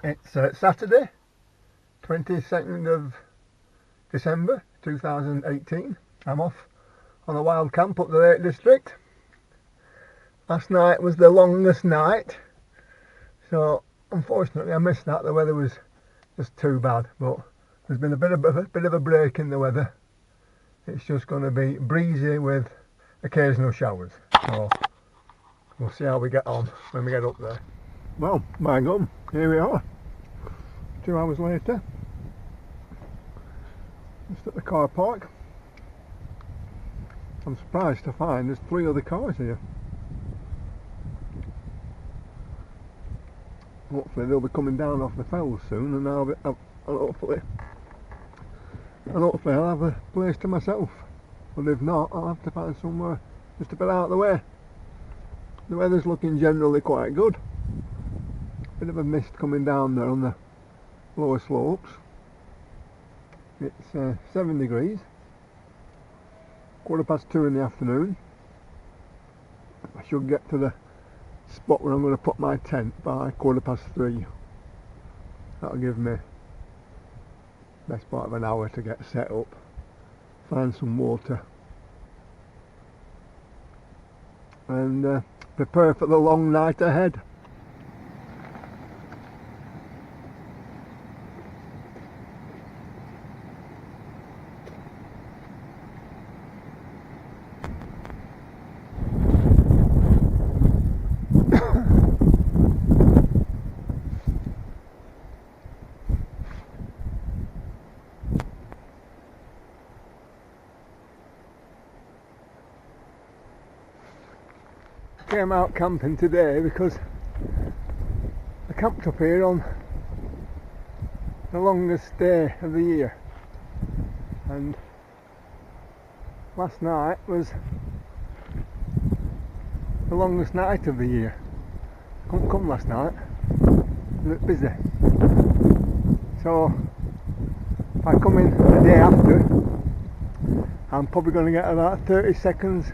It's Saturday, 22nd of December 2018. I'm off on a wild camp up the Lake District. Last night was the longest night, so unfortunately I missed that. The weather was just too bad, but there's been a bit of a break in the weather. It's just going to be breezy with occasional showers, so we'll see how we get on when we get up there. Well, my gum, here we are, 2 hours later, just at the car park. I'm surprised to find there's 3 other cars here. Hopefully they'll be coming down off the fells soon, and hopefully I'll have a place to myself. But if not, I'll have to find somewhere just a bit out of the way. The weather's looking generally quite good. Bit of a mist coming down there on the lower slopes. It's 7 degrees, 2:15 in the afternoon. I should get to the spot where I'm going to put my tent by 3:15. That'll give me best part of an hour to get set up, find some water, and prepare for the long night ahead. Came out camping today because I camped up here on the longest day of the year, and last night was the longest night of the year. I couldn't come last night, I was a bit busy, so if I come in the day after, I'm probably going to get about 30 seconds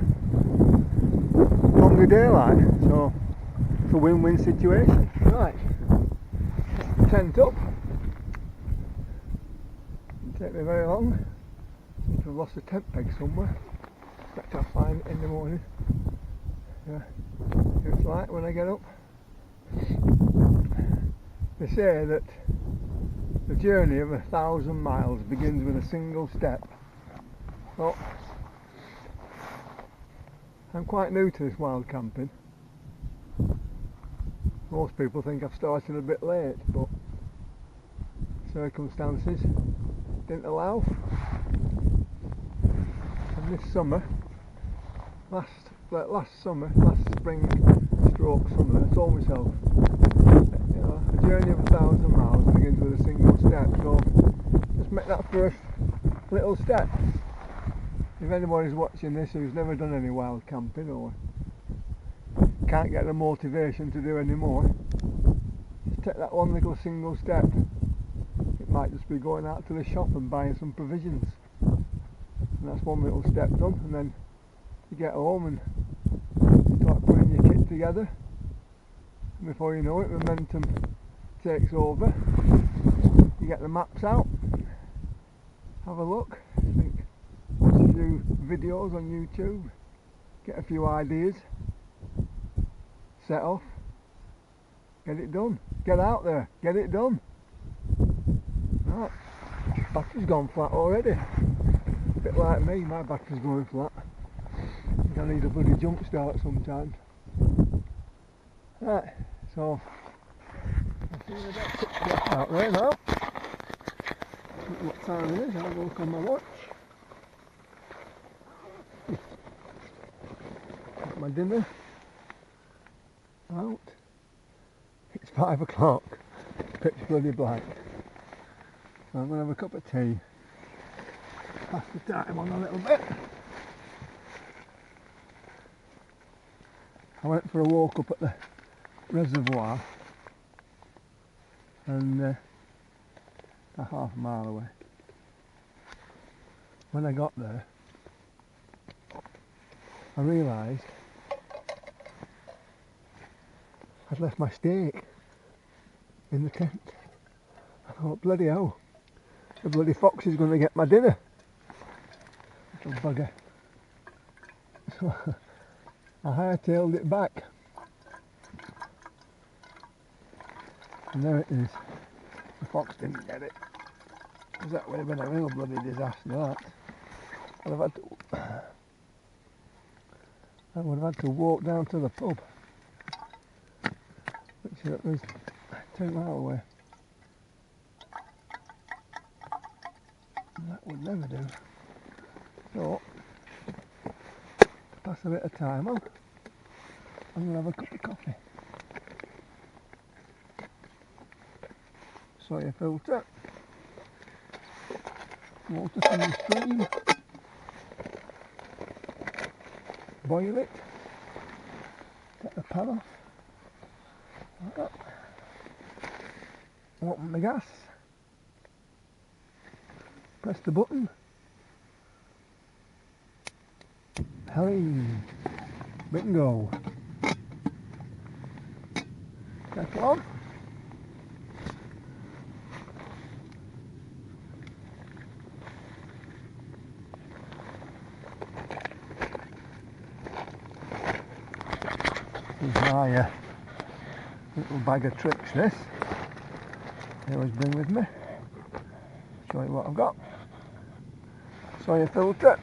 longer daylight, so it's a win-win situation. Right, tent up. Didn't take me very long. I've lost a tent peg somewhere. Expect I'll find it in the morning. Yeah, it's light when I get up. They say that the journey of 1,000 miles begins with a single step. Well, I'm quite new to this wild camping. Most people think I've started a bit late, but circumstances didn't allow. And this summer, last spring stroke summer, I told myself, you know, a journey of 1,000 miles begins with a single step, so just make that first little step. If anybody's watching this who's never done any wild camping or can't get the motivation to do any more, just take that one little single step. It might just be going out to the shop and buying some provisions, and that's one little step done, and then you get home and start putting your kit together, and before you know it, momentum takes over. You get the maps out, have a look, watch a few videos on YouTube, get a few ideas, set off, get it done, get out there, get it done. Right, battery's gone flat already. A bit like me, my battery's going flat. I think I need a bloody jump start sometimes. Right, so I'll see you in a bit. Get out there now. Look what time it is, I'll look on my watch. Got my dinner out. It's 5 o'clock, pitch bloody black. So I'm going to have a cup of tea, pass the time on a little bit. I went for a walk up at the reservoir, and a half a mile away. When I got there, I realised I'd left my steak in the tent. Oh bloody hell. The bloody fox is going to get my dinner. Little bugger. So I hightailed it back. And there it is. The fox didn't get it. Because that would have been a real bloody disaster, that. I would have had to walk down to the pub, which was 2 miles away. And that would never do. So, to pass a bit of time on, I'm going to have a cup of coffee. Soya filter, water from the stream, boil it, take the pan off, like that, open the gas, press the button, Helene, bingo, kettle on. This is my little bag of tricks, this. I always bring with me. Show you what I've got. Soya filter.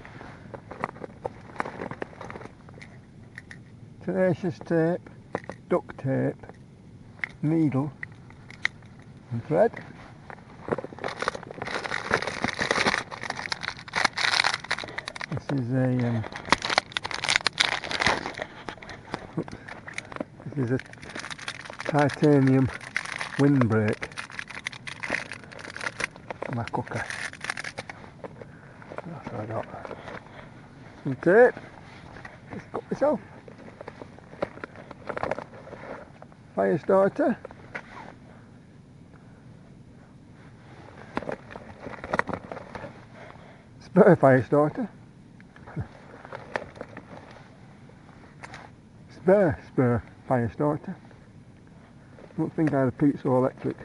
Tenacious tape, duct tape, needle and thread. This is a titanium windbreak for my cooker. That's what I got. Some tape. Let's cut myself. Fire starter. Spare fire starter. Spare fire starter. I don't think I had a piezoelectric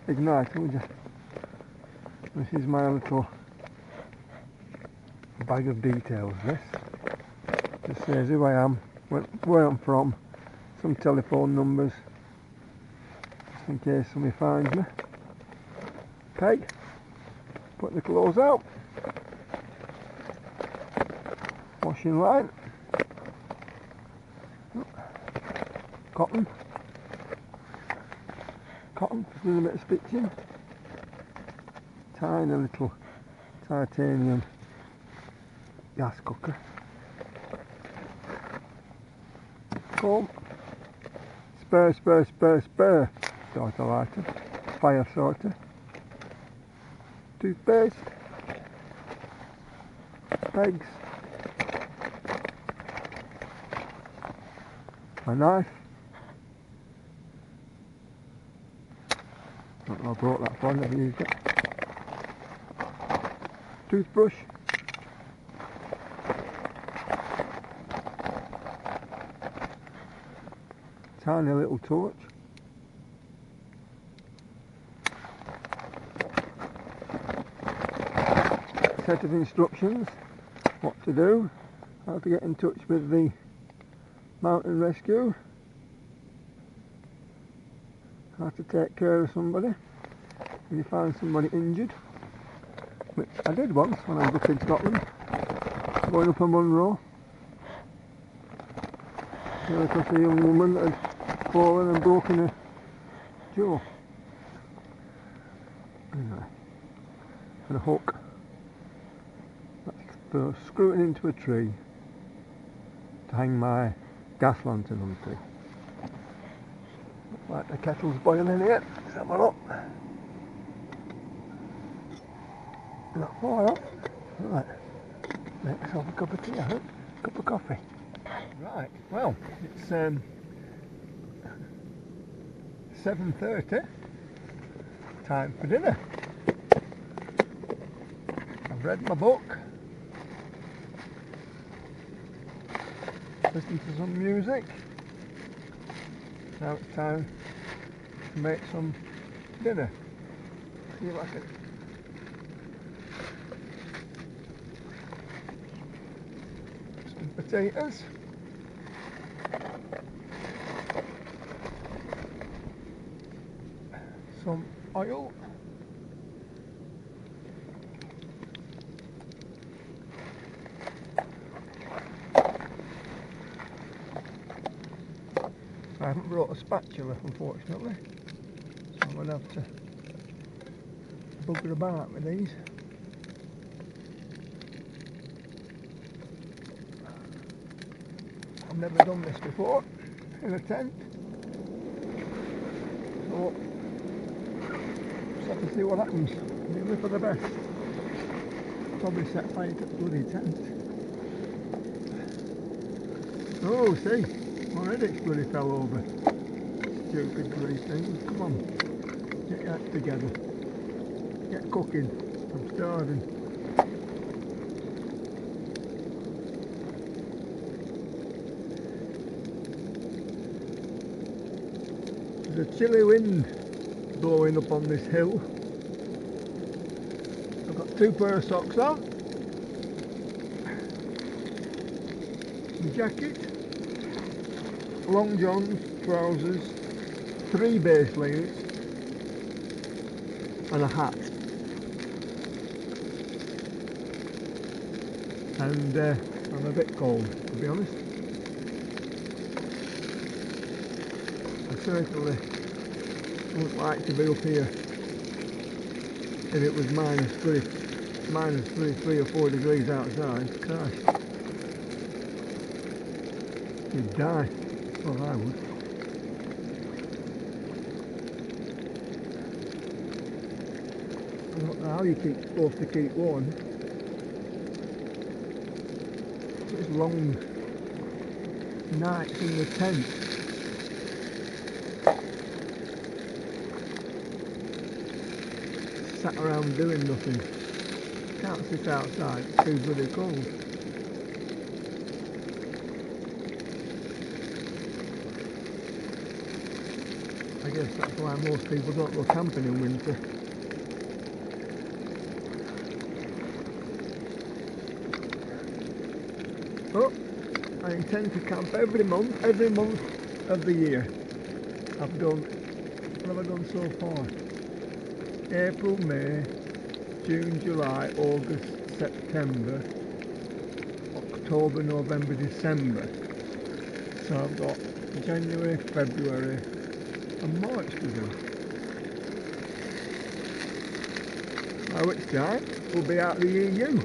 igniter, would you? This is my little bag of details, this. Just says who I am, where I'm from, some telephone numbers, just in case somebody finds me. Peg, put the clothes out. Washing line, cotton for doing a bit of stitching, tiny little titanium gas cooker, comb, spare starter lighter, fire starter, toothpaste, pegs, my knife. I don't know I brought that for, I never used it. Toothbrush. Tiny little torch. Set of instructions, what to do, how to get in touch with the mountain rescue, how to take care of somebody when you find somebody injured, which I did once when I was up in Scotland, going up a Munro, because a young woman had fallen and broken her jaw. Anyway, and a hook, that's for screwing into a tree to hang my gas lantern onto. Right, the kettle's boiling here. Let's have a look. Not far off. Right, make myself a cup of tea, I think. Cup of coffee. Right, well, it's 7:30. Time for dinner. I've read my book. Listened to some music. Now it's time to make some dinner. See if I can. Some potatoes. Some oil. I haven't brought a spatula, unfortunately, so I'm going to have to bugger about with these. I've never done this before in a tent, so just have to see what happens. Maybe for the best. Probably set fire to the bloody tent. Oh, see, already it's bloody fell over. Stupid bloody thing. Come on, get that together. Get cooking. I'm starving. There's a chilly wind blowing up on this hill. I've got 2 pair of socks on, my jacket, long johns, trousers, 3 base layers and a hat. And I'm a bit cold, to be honest. I certainly wouldn't like to be up here if it was minus 3 or 4 degrees outside. Christ, you'd die. Well, I would. I don't know how you're supposed to keep warm. It's long nights in the tent. Sat around doing nothing. Can't sit outside, it's too bloody cold. I guess that's why most people don't go camping in winter. Oh, I intend to camp every month of the year. I've done, what have I done so far? April, May, June, July, August, September, October, November, December. So I've got January, February and March to do. By which time we'll be out of the EU.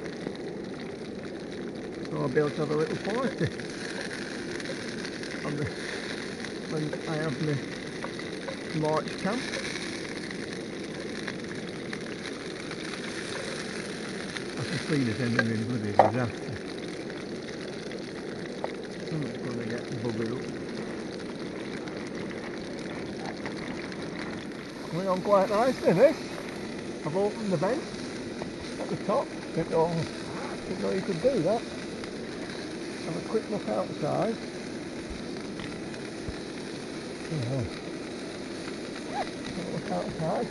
So I'll be able to have a little party on when I have my March camp. I can see this ending in bloody disaster. Something's going to get buggered up. Going on quite nicely this. I've opened the vent at the top. Didn't know you could do that. Have a quick look outside. Have a look outside.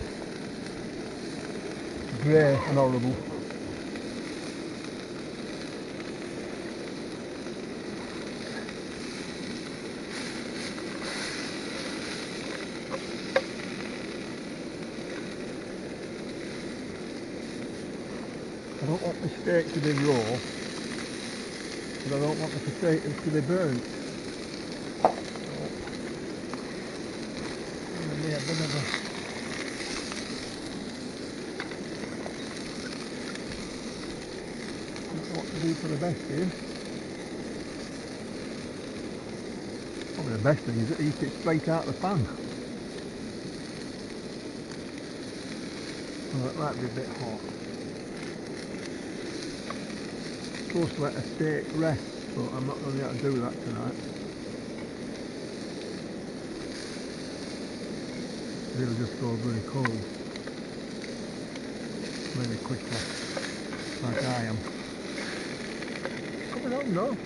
Grey and horrible. I don't want the steak to be raw, but I don't want the potatoes to be burnt. It'll be a bit of a don't know what to do for the best here. Probably the best thing is to eat it straight out of the pan. Well, that might be a bit hot. Supposed to let a steak rest, but I'm not going to be able to do that tonight. It'll just go really cold. Really quickly, like I am. Coming on though.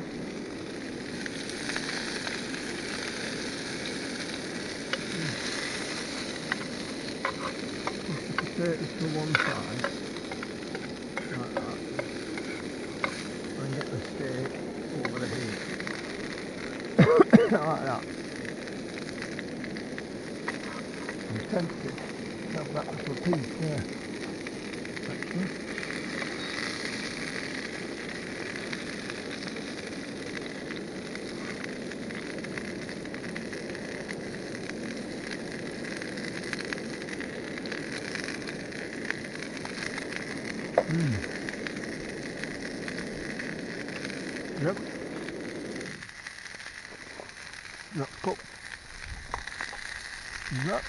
potatoes to one side, like that, and get the steak over the heat, like that. I'm tempted to have that little piece there, actually. Yep. That's cooked. Yep.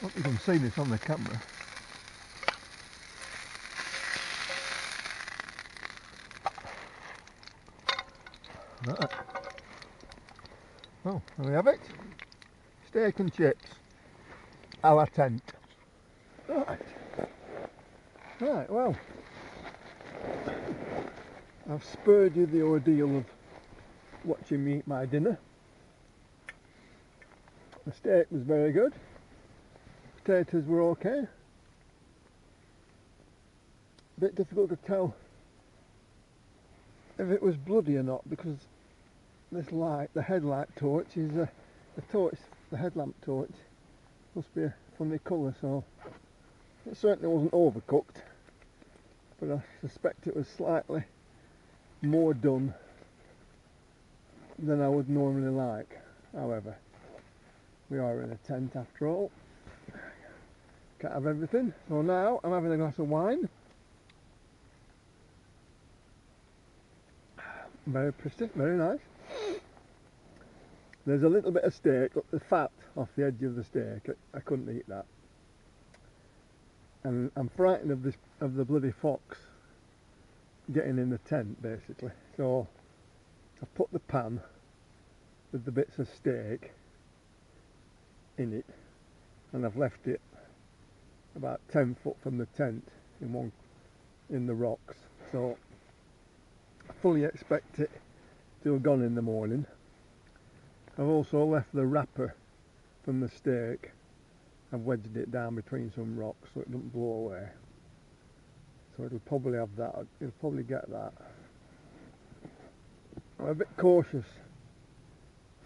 Hope you can see this on the camera. Right. Well, there we have it. Steak and chips a la tent. Right. Right, well, I've spared you the ordeal of watching me eat my dinner. The steak was very good. Potatoes were okay. A bit difficult to tell if it was bloody or not, because this light, the headlight torch, is the headlamp torch must be a funny colour, so it certainly wasn't overcooked, but I suspect it was slightly more done than I would normally like. However, we are in a tent after all, can't have everything, so now I'm having a glass of wine. Very pretty, very nice. There's a little bit of steak, the fat off the edge of the steak, I couldn't eat that. And I'm frightened of the bloody fox getting in the tent, basically. So I've put the pan with the bits of steak in it, and I've left it about 10 foot from the tent in the rocks. So I fully expect it to have gone in the morning. I've also left the wrapper from the steak. I've wedged it down between some rocks so it doesn't blow away. So it'll probably have that. It'll probably get that. I'm a bit cautious.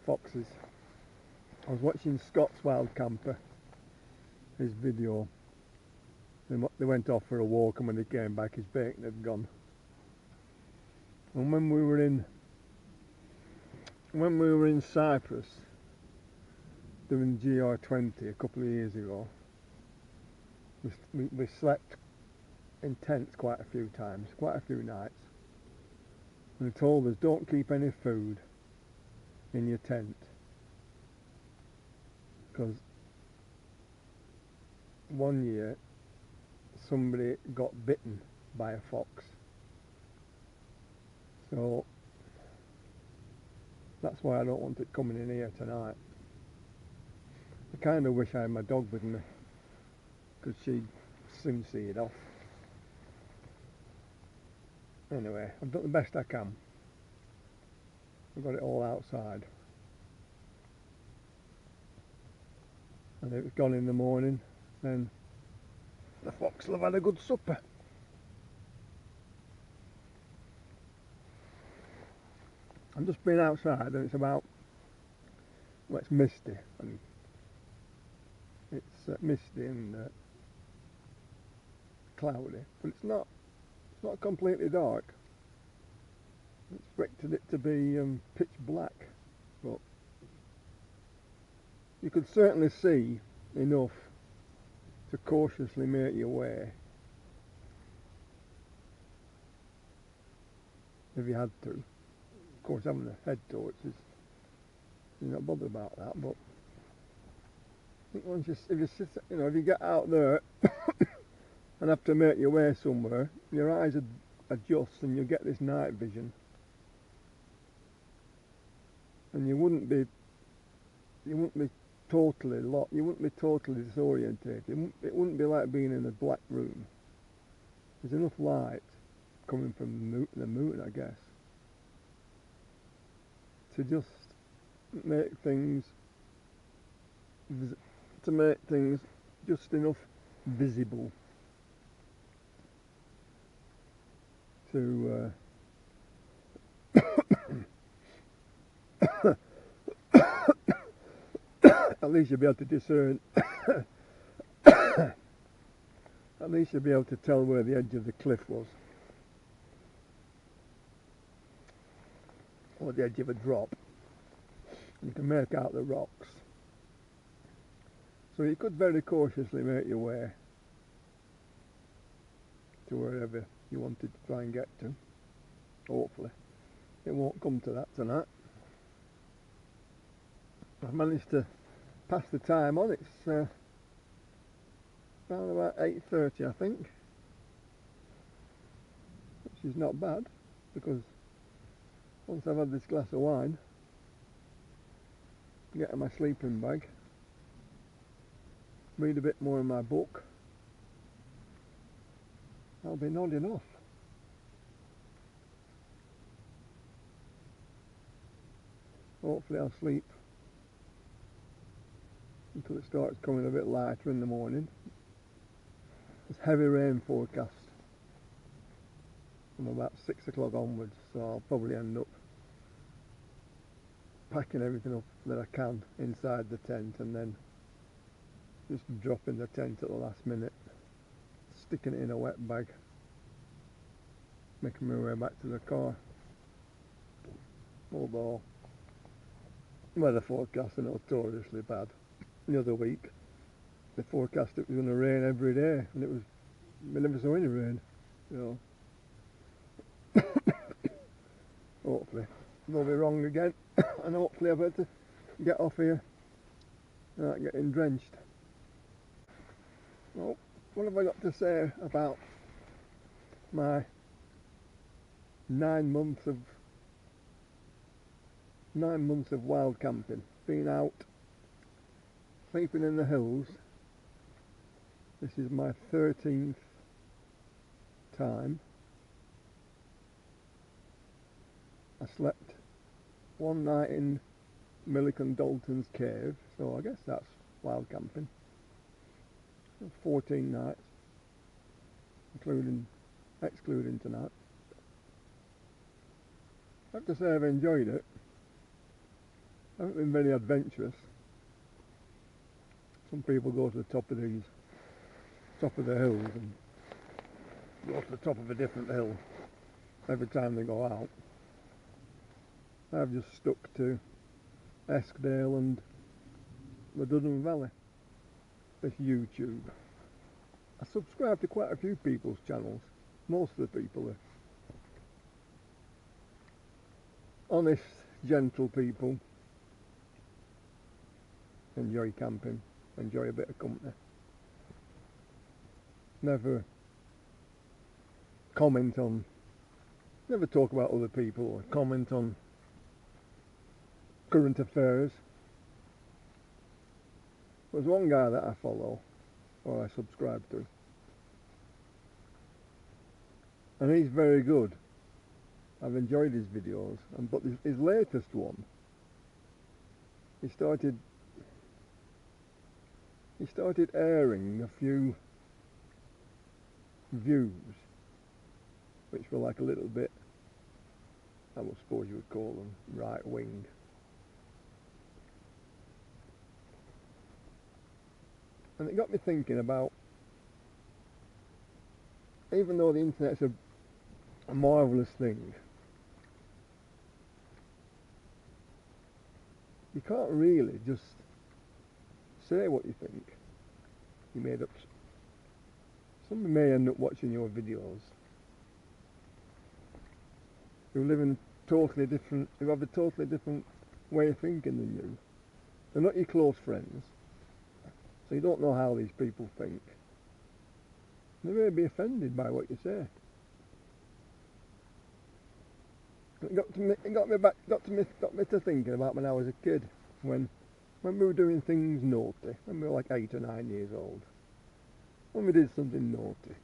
Foxes. I was watching Scott's Wild Camper, his video. They went off for a walk, and when they came back, his bacon had gone. And when we were in Cyprus doing GR20 a couple of years ago, we slept in tents quite a few times, quite a few nights. And they told us, don't keep any food in your tent, because one year somebody got bitten by a fox. So that's why I don't want it coming in here tonight. I kind of wish I had my dog with me, because she'd soon see it off. Anyway, I've done the best I can. I've got it all outside. And if it's gone in the morning, then the fox will have had a good supper. I've just been outside, and it's misty, and it's misty and cloudy, but it's not completely dark. I expected it to be pitch black, but you could certainly see enough to cautiously make your way if you had to. Of course, having a head torch you're not bothered about that, but I think if you get out there and have to make your way somewhere, your eyes adjust and you get this night vision, and you wouldn't be totally lost, you wouldn't be totally disorientated. It wouldn't be like being in a black room. There's enough light coming from the moon, I guess, to just make things to make things just enough visible to at least you'll be able to discern at least you'll be able to tell where the edge of the cliff was, or the edge of a drop. You can make out the rocks, so you could very cautiously make your way to wherever you wanted to try and get to. Hopefully it won't come to that tonight. I've managed to pass the time on. It's around about 8:30 I think, which is not bad, because once I've had this glass of wine, get in my sleeping bag, read a bit more in my book, I'll be nodding off. Hopefully I'll sleep until it starts coming a bit lighter in the morning. There's heavy rain forecast from about 6 o'clock onwards, so I'll probably end up packing everything up that I can inside the tent, and then just dropping the tent at the last minute, sticking it in a wet bag, making my way back to the car. Although weather forecasts are notoriously bad. The other week they forecast it was going to rain every day, and we never saw any rain. So hopefully they'll be wrong again, and hopefully I'll be able to get off here without getting drenched. Well, what have I got to say about my 9 months of wild camping, being out, sleeping in the hills? This is my 13th time. I slept one night in Milliken Dalton's cave, so I guess that's wild camping. 14 nights, excluding tonight. I have to say I've enjoyed it. I haven't been very adventurous. Some people go to the top of the hills and go to the top of a different hill every time they go out. I've just stuck to Eskdale and the Duddon Valley. This YouTube. I subscribe to quite a few people's channels. Most of the people are honest, gentle people, enjoy camping, enjoy a bit of company. Never talk about other people or comment on current affairs. There's one guy that I follow, or I subscribe to, and he's very good. I've enjoyed his videos, but his latest one, he started airing a few views which were like a little bit, I would suppose you would call them, right wing. And it got me thinking about, even though the internet's a marvellous thing, you can't really just say what you think. You made up. Somebody may end up watching your videos who live in who have a totally different way of thinking than you. They're not your close friends, so you don't know how these people think. They may be offended by what you say. It got me to thinking about when I was a kid, when we were doing things naughty, when we were like 8 or 9 years old. When we did something naughty,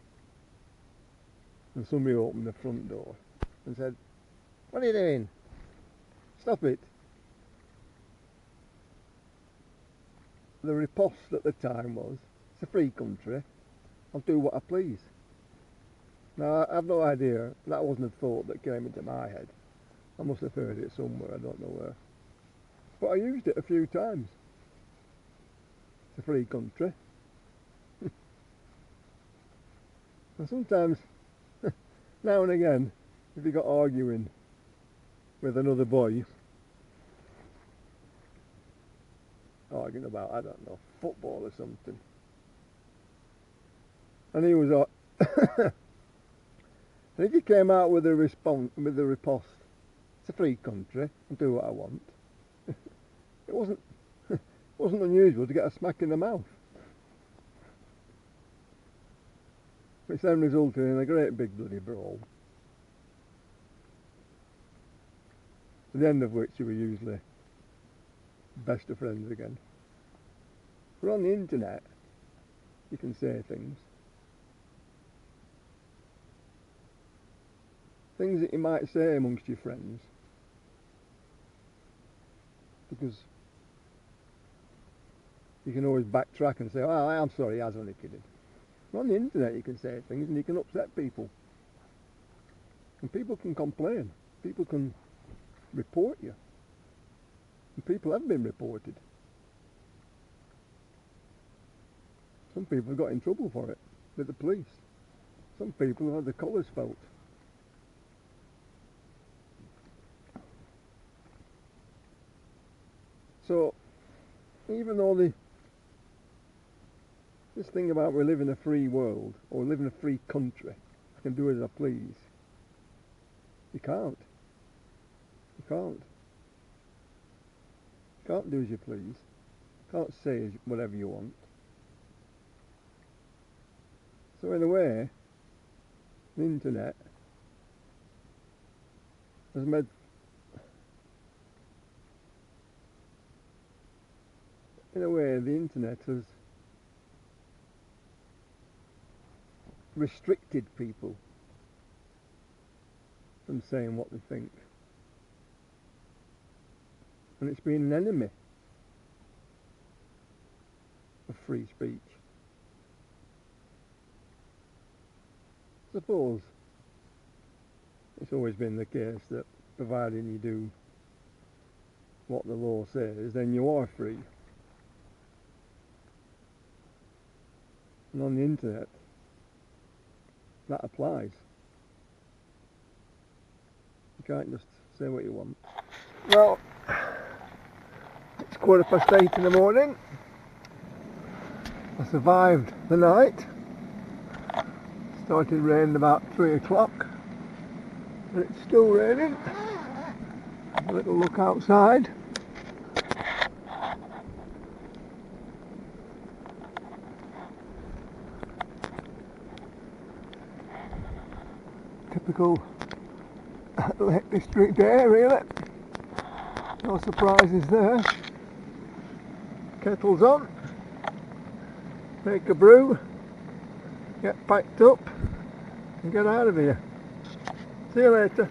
and somebody opened the front door and said, "What are you doing? Stop it. the riposte at the time was, it's a free country, I'll do what I please. Now, I have no idea, that wasn't a thought that came into my head. I must have heard it somewhere, I don't know where. But I used it a few times. It's a free country. And sometimes, now and again, if you got arguing with another boy, arguing about, I don't know, football or something, and he was and if you came out with a response, with a riposte, it's a free country, I'll do what I want. It wasn't unusual to get a smack in the mouth, which then resulted in a great big bloody brawl, at the end of which you were usually best of friends again. But on the internet, you can say things that you might say amongst your friends, because you can always backtrack and say, oh, I'm sorry, I was only kidding. But on the internet you can say things and you can upset people, and people can complain, people can report you, and people have been reported. Some people have got in trouble for it with the police. Some people have had their collars felt. So, even though this thing about we live in a free world, or live in a free country, I can do as I please, you can't. You can't. You can't do as you please. You can't say whatever you want. So in a way, the internet has made restricted people from saying what they think, and it's been an enemy of free speech. I suppose it's always been the case that providing you do what the law says, then you are free. And on the internet, that applies. You can't just say what you want. Well, it's 8:15 in the morning. I survived the night. Started raining about 3 o'clock, but it's still raining. Have a little look outside. Typical Lake District day, really. No surprises there. Kettle's on. Make a brew. Get packed up and get out of here. See you later.